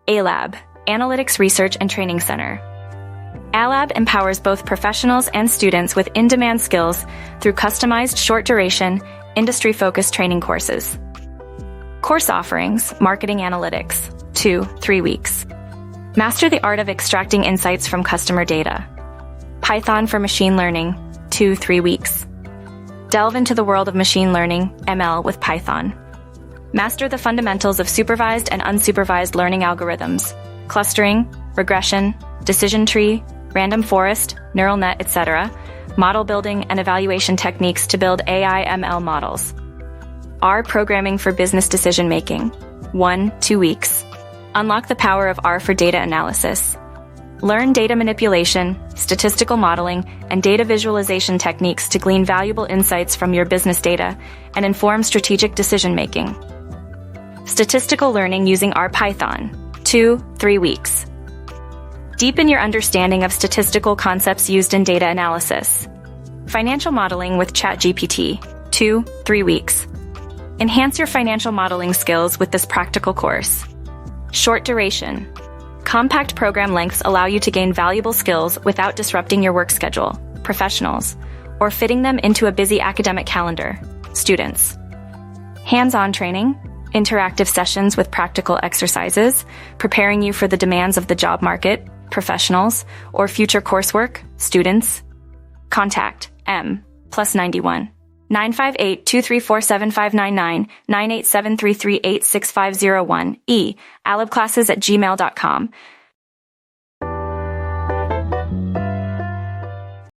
ALAB, Analytics Research and Training Center. ALAB empowers both professionals and students with in-demand skills through customized short-duration, industry-focused training courses. Course offerings: Marketing Analytics, 2-3 weeks. Master the art of extracting insights from customer data. Python for Machine Learning, 2-3 weeks. Delve into the world of machine learning, ML, with Python. Master the fundamentals of supervised and unsupervised learning algorithms, clustering, regression, decision tree, random forest, neural net, etc., model building and evaluation techniques to build AI/ML models. R programming for business decision making, 1-2 weeks. Unlock the power of R for data analysis. Learn data manipulation, statistical modeling, and data visualization techniques to glean valuable insights from your business data and inform strategic decision making. Statistical learning using R Python, 2-3 weeks. Deepen your understanding of statistical concepts used in data analysis. Financial modeling with ChatGPT, 2-3 weeks. Enhance your financial modeling skills with this practical course. Short duration. Compact program lengths allow you to gain valuable skills without disrupting your work schedule, professionals, or fitting them into a busy academic calendar, students. Hands-on training, interactive sessions with practical exercises, preparing you for the demands of the job market, professionals, or future coursework, students. Contact M +91 958 234 7599 987 338 6501 ALABclasses@gmail.com.